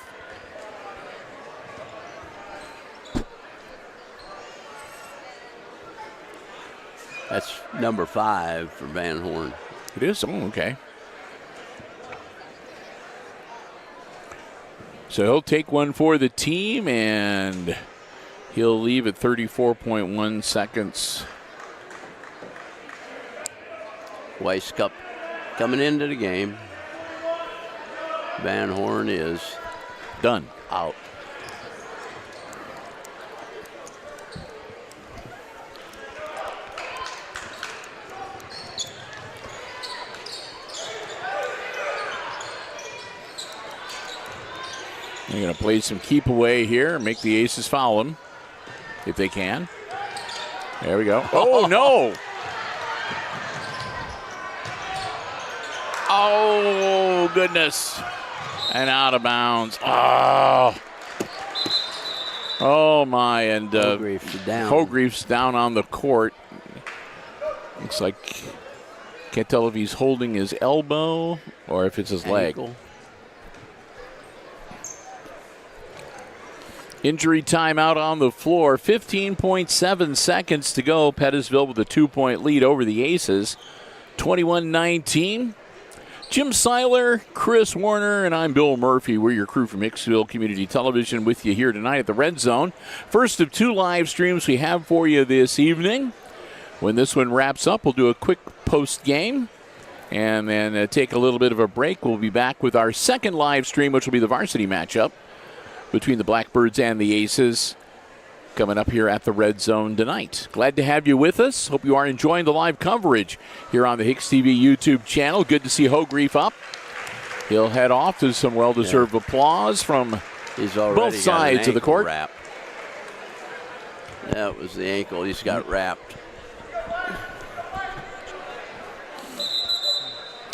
S2: That's number 5 for Van Horn.
S1: It is? Oh, okay. So he'll take one for the team, and he'll leave at 34.1 seconds.
S2: Weiss Cup coming into the game. Van Horn is
S1: done.
S2: Out.
S1: They're going to play some keep away here, make the Aces foul him if they can. There we go. Oh, no. Oh, goodness. And out of bounds. Oh my. And Hogreif's down on the court. Looks like, can't tell if he's holding his elbow or if it's his leg. Injury timeout on the floor. 15.7 seconds to go. Pettisville with a 2-point lead over the Aces. 21-19. Jim Seiler, Chris Warner, and I'm Bill Murphy. We're your crew from Hicksville Community Television with you here tonight at the Red Zone. First of 2 live streams we have for you this evening. When this one wraps up, we'll do a quick post-game and then take a little bit of a break. We'll be back with our second live stream, which will be the varsity matchup between the Blackbirds and the Aces coming up here at the Red Zone tonight. Glad to have you with us. Hope you are enjoying the live coverage here on the HIX-TV YouTube channel. Good to see Hogreif up. He'll head off to some well-deserved applause from both sides of the court.
S2: Wrap. That was the ankle. He's got wrapped.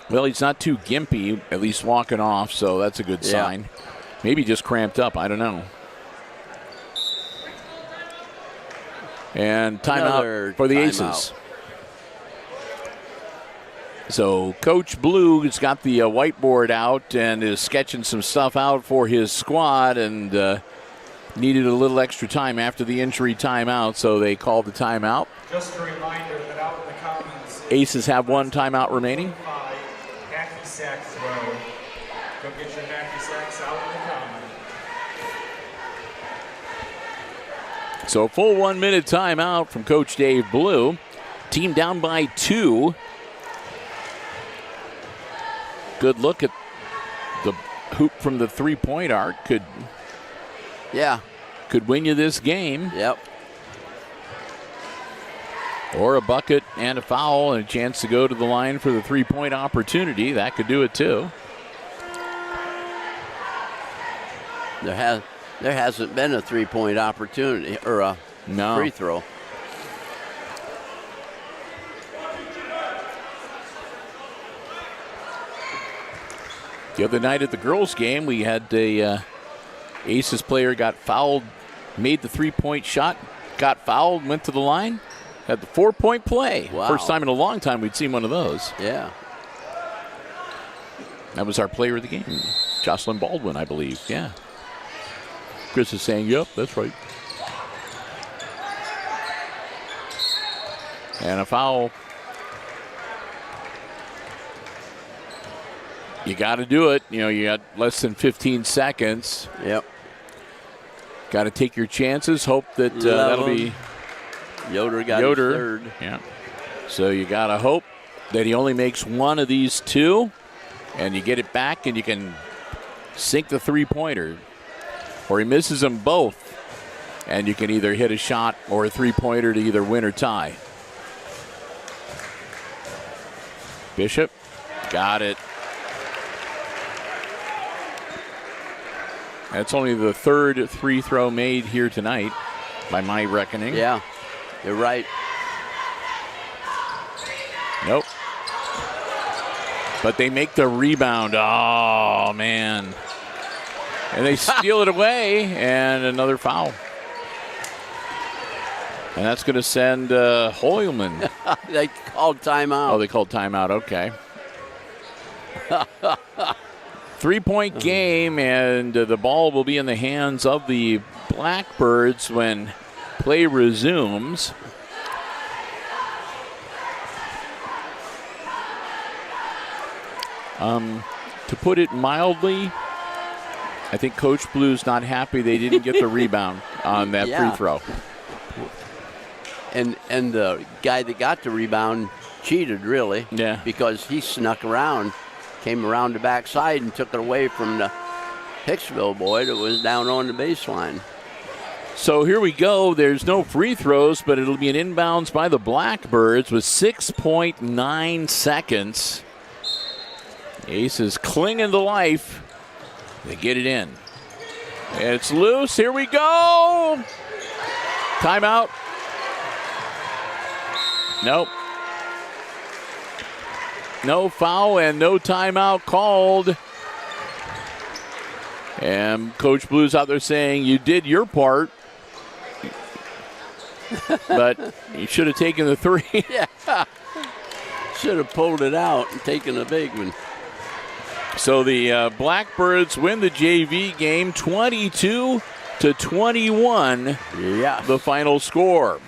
S1: Well, he's not too gimpy, at least walking off, so that's a good sign. Maybe just cramped up. I don't know. And timeout for the Aces. So Coach Blue has got the whiteboard out and is sketching some stuff out for his squad and needed a little extra time after the injury timeout, so they called the timeout.
S3: Just a reminder that out in the commons,
S1: Aces have 1 timeout remaining.
S3: hacky sack throw. Go get your hacky sacks out in the commons.
S1: So a full 1-minute timeout from Coach Dave Blue. Team down by 2. Good look at the hoop from the 3-point arc. Could win you this game.
S2: Yep.
S1: Or a bucket and a foul and a chance to go to the line for the 3-point opportunity. That could do it too.
S2: There hasn't been a 3-point opportunity or a free throw.
S1: The other night at the girls' game, we had a Aces player got fouled, made the 3-point shot, got fouled, went to the line, had the 4-point play.
S2: Wow.
S1: First time in a long time we'd seen one of those.
S2: Yeah.
S1: That was our player of the game, Jocelyn Baldwin, I believe. Yeah. Chris is saying, yep, that's right. And a foul. You got to do it. You know, you got less than 15 seconds.
S2: Yep.
S1: Got to take your chances. Hope that that'll be
S2: Yoder got his third.
S1: Yeah. So you got to hope that he only makes one of these two, and you get it back, and you can sink the three-pointer. Or he misses them both, and you can either hit a shot or a three-pointer to either win or tie. Bishop got it. That's only the third free throw made here tonight, by my reckoning.
S2: Yeah, you're right.
S1: Nope. But they make the rebound. Oh, man. And they steal it away, and another foul. And that's going to send Hoylman.
S2: They called timeout.
S1: Oh, they called timeout. Okay. 3-point game, and the ball will be in the hands of the Blackbirds when play resumes. To put it mildly, I think Coach Blue's not happy they didn't get the rebound on that free throw.
S2: And the guy that got the rebound cheated, really.
S1: Yeah.
S2: Because he snuck around, came around the backside and took it away from the Hicksville boy that was down on the baseline.
S1: So here we go. There's no free throws, but it'll be an inbounds by the Blackbirds with 6.9 seconds. Aces clinging to life. They get it in. It's loose. Here we go. Timeout. Nope. No foul and no timeout called. And Coach Blue's out there saying, you did your part, but you should have taken the three.
S2: Yeah. Should have pulled it out and taken a big one.
S1: So the Blackbirds win the JV game 22-21.
S2: Yeah.
S1: The final score.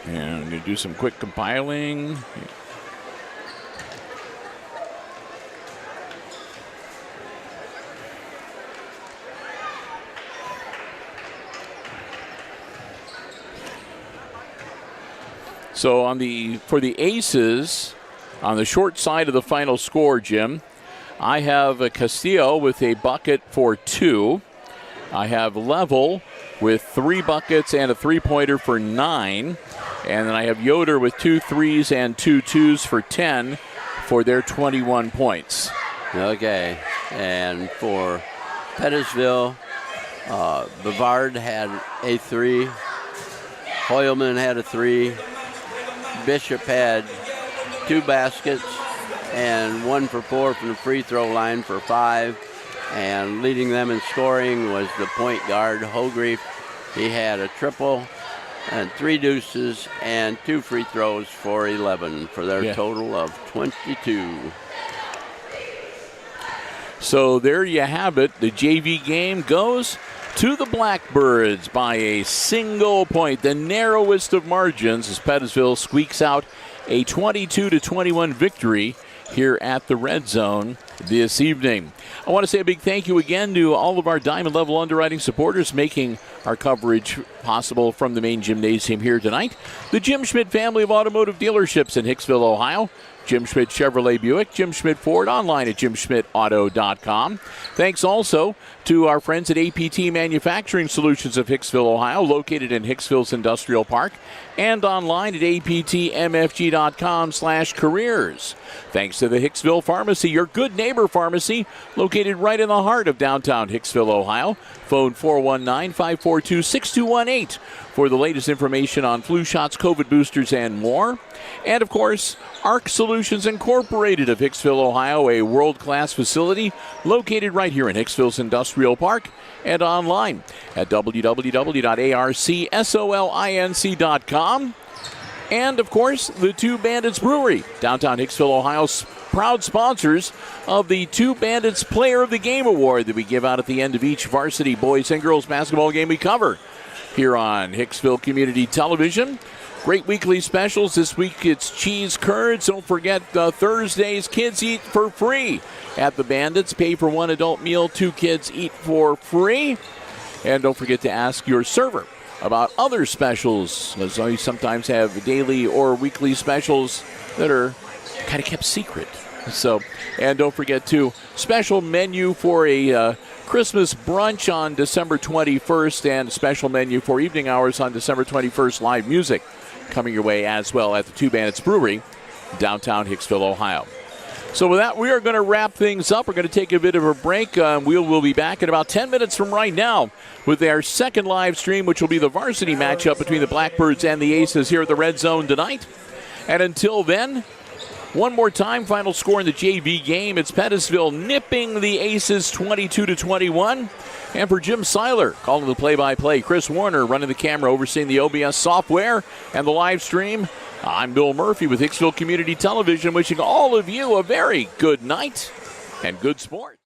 S1: And I'm going to do some quick compiling. So for the Aces, on the short side of the final score, Jim, I have a Castillo with a bucket for 2. I have Level with 3 buckets and a three-pointer for 9. And then I have Yoder with 2 threes and 2 twos for 10 for their 21 points.
S2: Okay. And for Pettisville, Bavard had a 3. Hoylman had a 3. Bishop had 2 baskets and 1 for 4 from the free throw line for 5. And leading them in scoring was the point guard, Hogrefe. He had a triple and 3 deuces and 2 free throws for 11 for their total of 22.
S1: So there you have it. The JV game goes to the Blackbirds by a single point, the narrowest of margins, as Pettisville squeaks out a 22-21 victory here at the Red Zone this evening. I want to say a big thank you again to all of our Diamond Level Underwriting supporters making our coverage possible from the main gymnasium here tonight. The Jim Schmidt family of automotive dealerships in Hicksville, Ohio. Jim Schmidt Chevrolet Buick, Jim Schmidt Ford, online at jimschmidtauto.com. Thanks also to our friends at APT Manufacturing Solutions of Hicksville, Ohio, located in Hicksville's Industrial Park, and online at aptmfg.com/careers. Thanks to the Hicksville Pharmacy, your good neighbor pharmacy, located right in the heart of downtown Hicksville, Ohio. Phone 419-542-6218 for the latest information on flu shots, COVID boosters, and more. And, of course, ARC Solutions Incorporated of Hicksville, Ohio, a world-class facility located right here in Hicksville's Industrial Park and online at www.arcsolinc.com. And, of course, the Two Bandits Brewery, downtown Hicksville, Ohio, proud sponsors of the Two Bandits Player of the Game Award that we give out at the end of each varsity boys and girls basketball game we cover here on Hicksville Community Television. Great weekly specials. This week it's cheese curds. Don't forget Thursdays, kids eat for free at the Bandits. Pay for one adult meal, 2 kids eat for free. And don't forget to ask your server about other specials, as we sometimes have daily or weekly specials that are kind of kept secret. So, and don't forget to special menu for a Christmas brunch on December 21st and special menu for evening hours on December 21st. Live music coming your way as well at the Two Bandits Brewery, downtown Hicksville, Ohio. So with that, we are going to wrap things up. We're going to take a bit of a break. We'll be back in about 10 minutes from right now with our second live stream, which will be the varsity matchup between the Blackbirds and the Aces here at the Red Zone tonight. And until then, one more time, final score in the JV game. It's Pettisville nipping the Aces 22-21. And for Jim Seiler, calling the play-by-play, Chris Warner running the camera, overseeing the OBS software and the live stream, I'm Bill Murphy with Hicksville Community Television, wishing all of you a very good night and good sport.